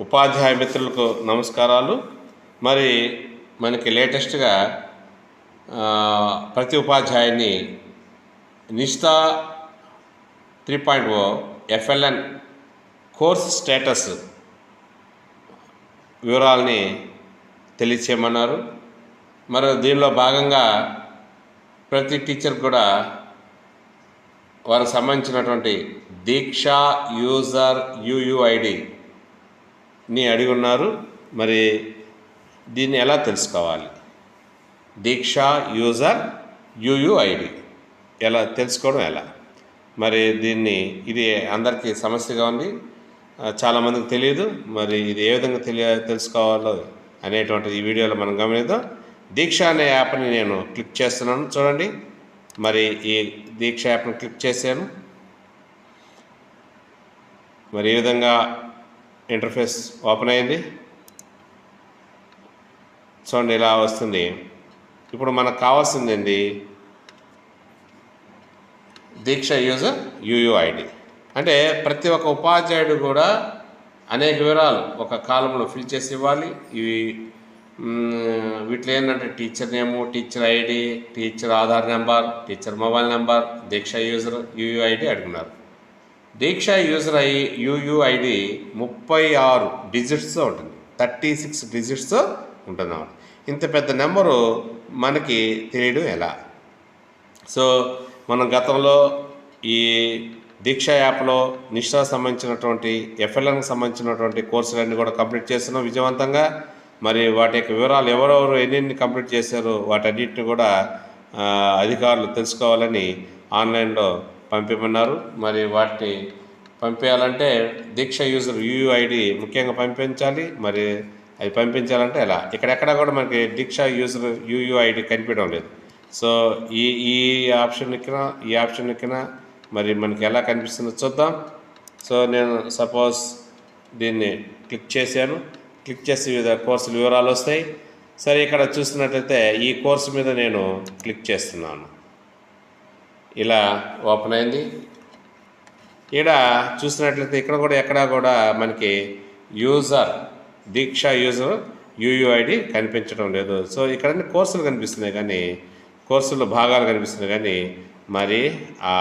ఉపాధ్యాయ మిత్రులకు నమస్కారాలు. మరి మనకి లేటెస్ట్గా ప్రతి ఉపాధ్యాయుని నిష్ఠా 3.0 FLN కోర్స్ స్టేటస్ వివరాలని తెలియచేయమన్నారు. మరి దీనిలో భాగంగా ప్రతి టీచర్ కూడా వారికి సంబంధించినటువంటి దీక్ష యూజర్ UUIDని అడిగి ఉన్నారు. మరి దీన్ని ఎలా తెలుసుకోవాలి? దీక్ష యూజర్ UUID ఎలా తెలుసుకోవడం ఎలా? మరి ఇది అందరికీ సమస్యగా ఉంది, చాలామందికి తెలియదు. మరి ఇది ఏ విధంగా తెలుసుకోవాలో అనేటువంటి ఈ వీడియోలో మనం గమనిద్దాం. దీక్ష అనే యాప్ని నేను క్లిక్ చేస్తున్నాను, చూడండి. మరి ఈ దీక్ష యాప్ని క్లిక్ చేశాను. మరి ఈ విధంగా ఇంటర్ఫేస్ ఓపెన్ అయింది, చూడండి, ఇలా వస్తుంది. ఇప్పుడు మనకు కావాల్సింది ఏంటి? దీక్ష యూజర్ UUID. అంటే ప్రతి ఒక్క ఉపాధ్యాయుడు కూడా అనేక వివరాలు ఒక కాలంలో ఫిల్ చేసి ఇవ్వాలి. వీటిలో ఏంటంటే teacher name, teacher ID, teacher Aadhaar number, teacher mobile number, Diksha user UUID అడుగున్నారు. దీక్ష యూజర్ UUID 36 డిజిట్స్తో ఉంటుంది, 36 డిజిట్స్తో ఉంటుంది అన్నమాట. ఇంత పెద్ద నెంబరు మనకి తెలియడం ఎలా? సో మనం గతంలో ఈ దీక్ష యాప్లో నిష్ఠా సంబంధించినటువంటి FLNకి సంబంధించినటువంటి కోర్సులన్నీ కూడా కంప్లీట్ చేస్తున్నాం విజయవంతంగా. మరి వాటి యొక్క వివరాలు ఎవరెవరు ఎన్ని కంప్లీట్ చేశారో వాటన్నిటిని కూడా అధికారులు తెలుసుకోవాలని ఆన్లైన్లో పంపించమన్నారు. మరి వాటిని పంపించాలంటే దీక్ష యూజర్ UUID ముఖ్యంగా పంపించాలి. మరి అది పంపించాలంటే ఎలా? ఇక్కడెక్కడా కూడా మనకి దీక్ష యూజర్ UUID కనిపించడం లేదు. సో ఈ ఆప్షన్ ఎక్కినా మరి మనకి ఎలా కనిపిస్తుందో చూద్దాం. సో నేను సపోజ్ దీన్ని క్లిక్ చేశాను. క్లిక్ చేసి వివిధ కోర్సుల వివరాలు వస్తాయి. సరే, ఇక్కడ చూస్తున్నట్లయితే ఈ కోర్సు మీద నేను క్లిక్ చేస్తున్నాను. ఇలా ఓపెన్ అయింది. ఇక్కడ చూసినట్లయితే ఇక్కడ కూడా ఎక్కడా కూడా మనకి దీక్ష యూజర్ UUID కనిపించడం లేదు. సో ఇక్కడ కోర్సులు కనిపిస్తున్నాయి కానీ కోర్సుల్లో భాగాలు కనిపిస్తున్నాయి కానీ మరి ఆ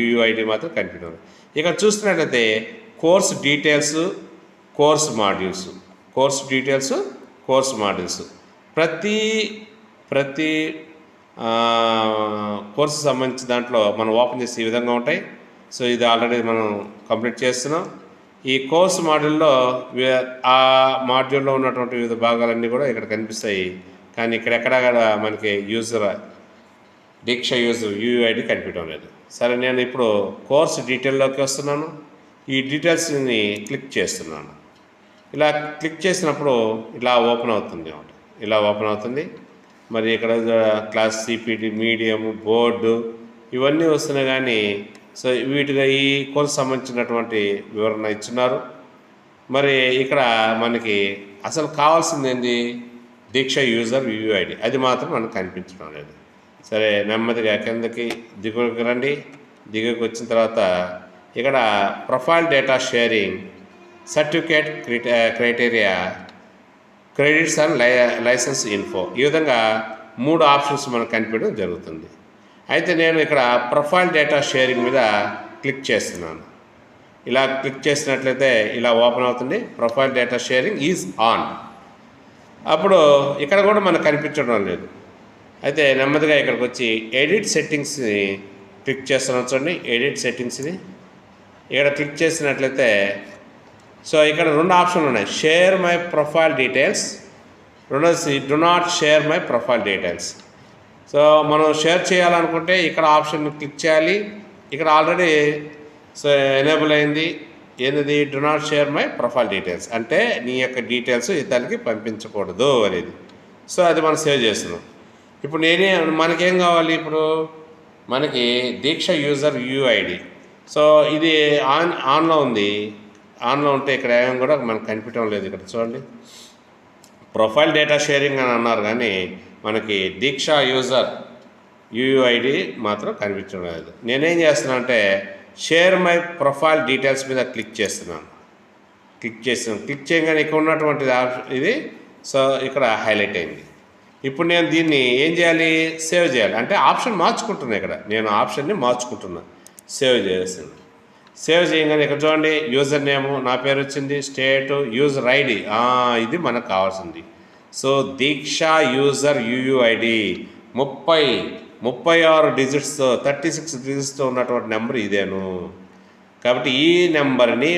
UUID మాత్రం కనిపించడం లేదు. ఇక్కడ చూస్తున్నట్లయితే కోర్స్ డీటెయిల్స్, కోర్స్ మాడ్యూల్స్, ప్రతి కోర్సు సంబంధించి దాంట్లో మనం ఓపెన్ చేసి ఈ విధంగా ఉంటాయి. సో ఇది ఆల్రెడీ మనం కంప్లీట్ చేస్తున్నాం. ఈ కోర్సు మాడ్యూల్లో ఆ మాడ్యూల్లో ఉన్నటువంటి వివిధ భాగాలన్నీ కూడా ఇక్కడ కనిపిస్తాయి. కానీ ఇక్కడెక్కడా కూడా మనకి దీక్ష యూజర్ UUID కనిపించడం లేదు. సరే, నేను ఇప్పుడు కోర్సు డీటెయిల్లోకి వస్తున్నాను. ఈ డీటెయిల్స్ని క్లిక్ చేస్తున్నాను. ఇలా క్లిక్ చేసినప్పుడు ఇలా ఓపెన్ అవుతుంది. మరి ఇక్కడ క్లాస్ CPT, మీడియం, బోర్డు ఇవన్నీ వస్తున్నాయి కానీ సో వీటిగా ఈ కోర్సు సంబంధించినటువంటి వివరణ ఇచ్చున్నారు. మరి ఇక్కడ మనకి అసలు కావాల్సింది ఏంటి? దీక్ష యూజర్ UUID, అది మాత్రం మనకు కనిపించడం లేదు. సరే, నెమ్మదిగా కిందకి దిగువకి రండి. దిగువకి వచ్చిన తర్వాత ఇక్కడ profile data sharing, certificate criteria, credits and licence info, ఈ విధంగా 3 ఆప్షన్స్ మనకు కనిపించడం జరుగుతుంది. అయితే నేను ఇక్కడ ప్రొఫైల్ డేటా షేరింగ్ మీద క్లిక్ చేస్తున్నాను. ఇలా క్లిక్ చేసినట్లయితే ఇలా ఓపెన్ అవుతుంది. Profile data sharing is on. అప్పుడు ఇక్కడ కూడా మనకు కనిపించడం లేదు. అయితే నెమ్మదిగా ఇక్కడికి వచ్చి ఎడిట్ సెట్టింగ్స్ని క్లిక్ చేస్తున్నాను. చూడండి, ఎడిట్ సెట్టింగ్స్ని ఇక్కడ క్లిక్ చేసినట్లయితే సో ఇక్కడ 2 ఆప్షన్లు ఉన్నాయి. షేర్ మై ప్రొఫైల్ డీటెయిల్స్, రెండోది do not share my profile details. So మనం షేర్ చేయాలనుకుంటే ఇక్కడ ఆప్షన్ని క్లిక్ చేయాలి. ఇక్కడ ఆల్రెడీ సో ఎనేబుల్ అయింది. ఏంది? Do not share my profile details అంటే నీ యొక్క డీటెయిల్స్ ఇతరులకి పంపించకూడదు అనేది. సో అది మనం సేవ్ చేస్తున్నాం. ఇప్పుడు మనకేం కావాలి? ఇప్పుడు మనకి దీక్ష యూజర్ UUID. సో ఇది ఆన్లో ఉంది. ఆన్లో ఉంటే ఇక్కడ ఏం కూడా మనకు కనిపించడం లేదు. ఇక్కడ చూడండి, ప్రొఫైల్ డేటా షేరింగ్ అని అన్నారు కానీ మనకి దీక్ష యూజర్ UUID మాత్రం కనిపించడం లేదు. నేనేం చేస్తున్నా అంటే షేర్ మై ప్రొఫైల్ డీటెయిల్స్ మీద క్లిక్ చేస్తున్నాను. క్లిక్ చేసాం. క్లిక్ చేయగానే ఇక్కడ ఉన్నటువంటి ఆప్షన్ ఇది, సో ఇక్కడ హైలైట్ అయింది. ఇప్పుడు నేను దీన్ని ఏం చేయాలి, సేవ్ చేయాలి. అంటే ఆప్షన్ మార్చుకుంటున్నా, ఇక్కడ నేను ఆప్షన్ని మార్చుకుంటున్నా, సేవ్ చేయాల్సింది. సేవ్ చేయగానే ఇక్కడ చూడండి, యూజర్ నేము నా పేరు వచ్చింది, స్టేటు, యూజర్ ఐడి ఇది మనకు కావాల్సింది. సో దీక్ష యూజర్ యూయుఐడి 36 డిజిట్స్తో 36 డిజిట్స్తో ఉన్నటువంటి నెంబర్ ఇదేను. కాబట్టి ఈ నెంబర్ని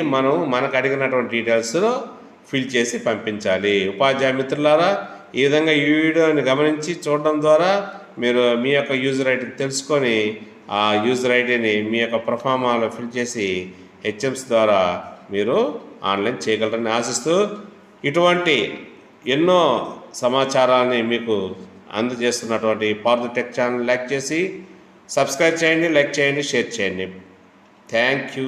మనకు అడిగినటువంటి డీటెయిల్స్లో ఫిల్ చేసి పంపించాలి. ఉపాధ్యాయ మిత్రులారా, ఈ విధంగా ఈ వీడియోని గమనించి చూడడం ద్వారా మీరు మీ యొక్క యూజర్ ఐడిని తెలుసుకొని ఆ యూజర్ ఐడిని మీ యొక్క ప్రొఫార్మాలో ఫిల్ చేసి హెచ్ఎంస్ ద్వారా మీరు ఆన్లైన్ చేయగలరని ఆశిస్తూ, ఇటువంటి ఎన్నో సమాచారాన్ని మీకు అందజేస్తున్నటువంటి పార్థు టెక్ ఛానల్ లైక్ చేసి సబ్స్క్రైబ్ చేయండి, లైక్ చేయండి, షేర్ చేయండి. Thank you.